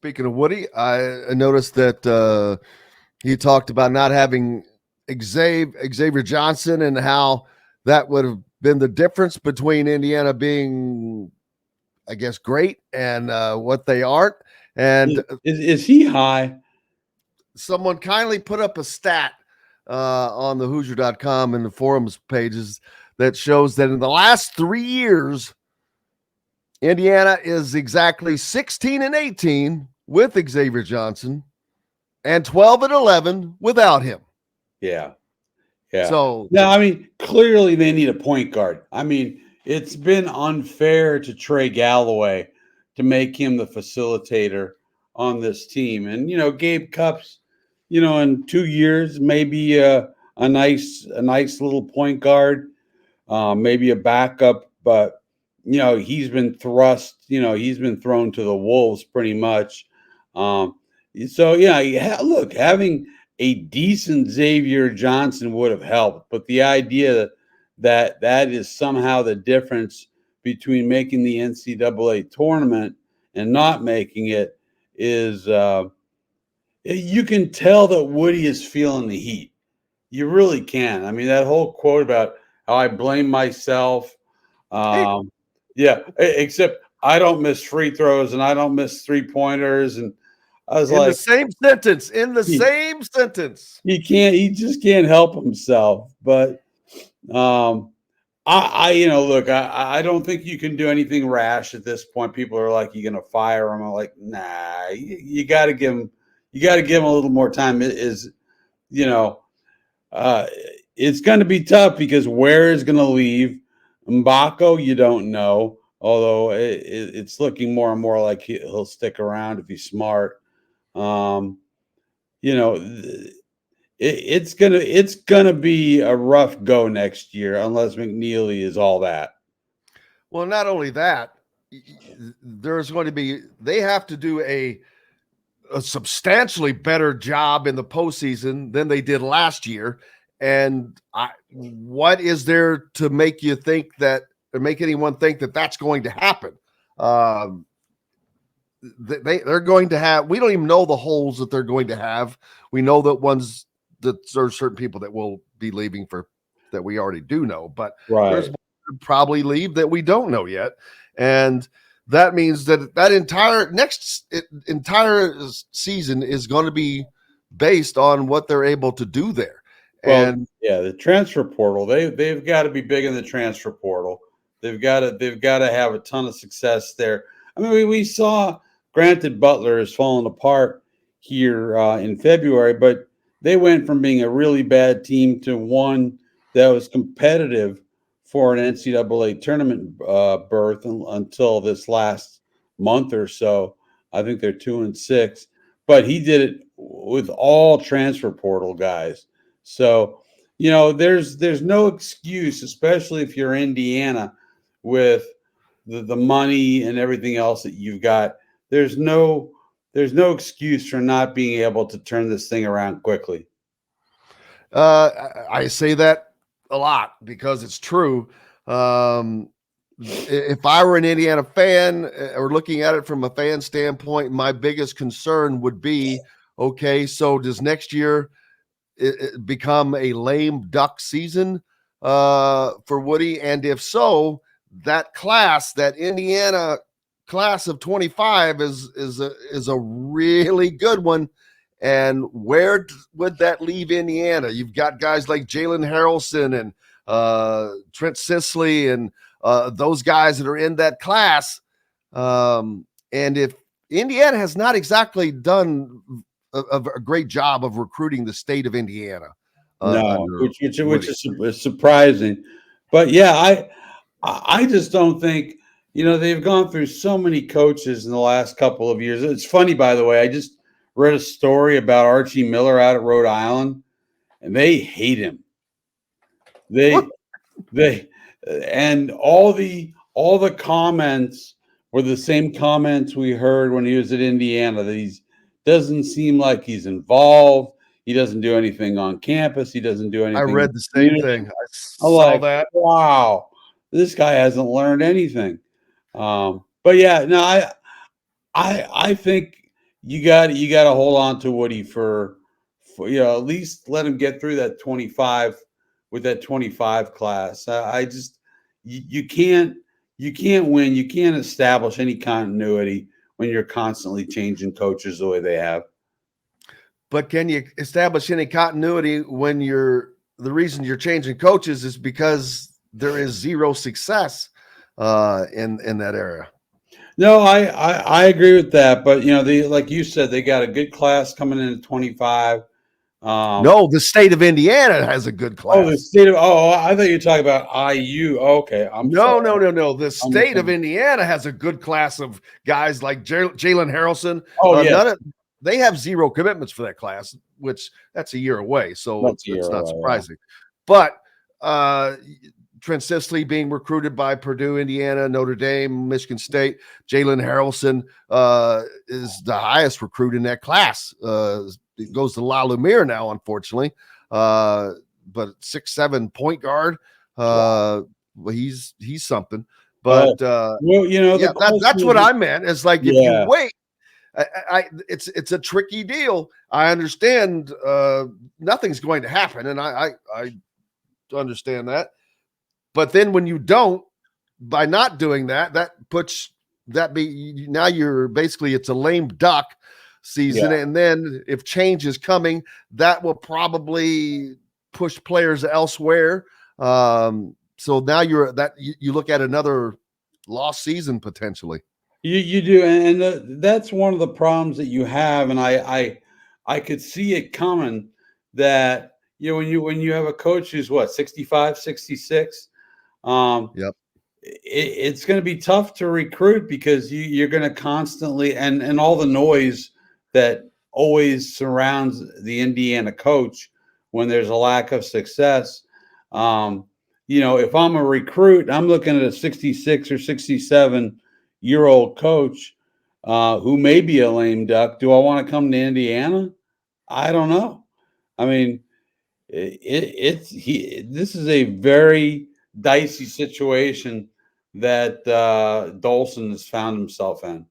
Speaking of Woody, I noticed that he talked about not having Xavier Johnson and how that would have been the difference between Indiana being, I guess, great and what they aren't. And is he high? someone kindly put up a stat on the Hoosier.com and the forums pages that shows that in the last 3 years, Indiana is exactly 16-18 with Xavier Johnson and 12-11 without him. Yeah. Yeah. So now, I mean, clearly they need a point guard. I mean, it's been unfair to Trey Galloway to make him the facilitator on this team. And, Gabe Cupps, in 2 years, maybe a nice little point guard, maybe a backup, but he's been thrown to the wolves pretty much. So yeah, look, having a decent Xavier Johnson would have helped, but the idea that is somehow the difference between making the NCAA tournament and not making it is you can tell that Woody is feeling the heat. You really can. I mean, that whole quote about how I blame myself. Yeah, except I don't miss free throws and I don't miss 3-pointers. And I was in like, the same sentence. he just can't help himself. But look, I don't think you can do anything rash at this point. People are like, you're going to fire him. I'm like, nah, you got to give him a little more time. It's going to be tough because Ware is going to leave. Mbako, you don't know, although it's looking more and more like he'll stick around if he's smart. It's gonna be a rough go next year unless McNeely is all that. Well, not only that, they have to do a substantially better job in the postseason than they did last year. And what is there to make you think that, or make anyone think that that's going to happen? They're going to have, we don't even know the holes that they're going to have. We know that there are certain people that will be leaving that we already do know, but there's probably leave that we don't know yet. And that means that entire season is going to be based on what they're able to do there. And the transfer portal, they've got to be big in the transfer portal. They've got to have a ton of success there. I mean, we saw, granted, Butler is falling apart here in February, but they went from being a really bad team to one that was competitive for an NCAA tournament berth until this last month or so. I think they're 2-6, but he did it with all transfer portal guys. So, there's no excuse, especially if you're Indiana with the money and everything else that you've got. There's no excuse for not being able to turn this thing around quickly. I say that a lot because it's true. If I were an Indiana fan or looking at it from a fan standpoint, my biggest concern would be, okay, so does next year it become a lame duck season for Woody? And if so, that Indiana class of 25 is a really good one. And where would that leave Indiana? You've got guys like Jalen Harrelson and Trent Sisley and those guys that are in that class. And if Indiana has not exactly done a great job of recruiting the state of Indiana. Which is surprising. But yeah, I just don't think, they've gone through so many coaches in the last couple of years. It's funny, by the way, I just read a story about Archie Miller out at Rhode Island, and they hate him. And all the comments were the same comments we heard when he was at Indiana, that he doesn't seem like he's involved. He doesn't do anything on campus. He doesn't do anything. I read the same thing. I saw that. Wow, this guy hasn't learned anything. But yeah, no, I think, you got to hold on to Woody for at least let him get through that 25 with that 25 class. I just you can't win. You can't establish any continuity when you're constantly changing coaches the way they have. But can you establish any continuity when the reason you're changing coaches is because there is zero success in that area? No, I agree with that. But they like you said, they got a good class coming in at 25. No, the state of Indiana has a good Oh, the class. state of I thought you were talking about IU. Oh, okay, I'm No, sorry. no, no, no. The I'm state of misunderstanding. Indiana has a good class of guys like Jalen Harrelson. Oh, yes, They have zero commitments for that class, which that's a year away, so that's a year it's not away. Yeah. surprising. But uh, Trent Sisley being recruited by Purdue, Indiana, Notre Dame, Michigan State. Jalen Harrelson is the highest recruit in that class. It goes to La Lumiere now, unfortunately. But 6'7" point guard. Well, he's something. Oh, But well, yeah, the that's question what is, I meant. It's like if you yeah, wait, it's a tricky deal. I understand nothing's going to happen, and I understand that. But then when you don't, by not doing that, that puts that be now you're basically it's a lame duck season, yeah. and then if change is coming, that will probably push players elsewhere. So now you look at another lost season potentially. You do, and that's one of the problems that you have, and I could see it coming that when you have a coach who's what 65, 66, um, Yep. it's going to be tough to recruit because you're going to constantly and all the noise that always surrounds the Indiana coach when there's a lack of success. Um, if I'm a recruit, I'm looking at a 66 or 67-year-old coach who may be a lame duck. Do I want to come to Indiana? I don't know. I mean, this is a very dicey situation that Dolson has found himself in.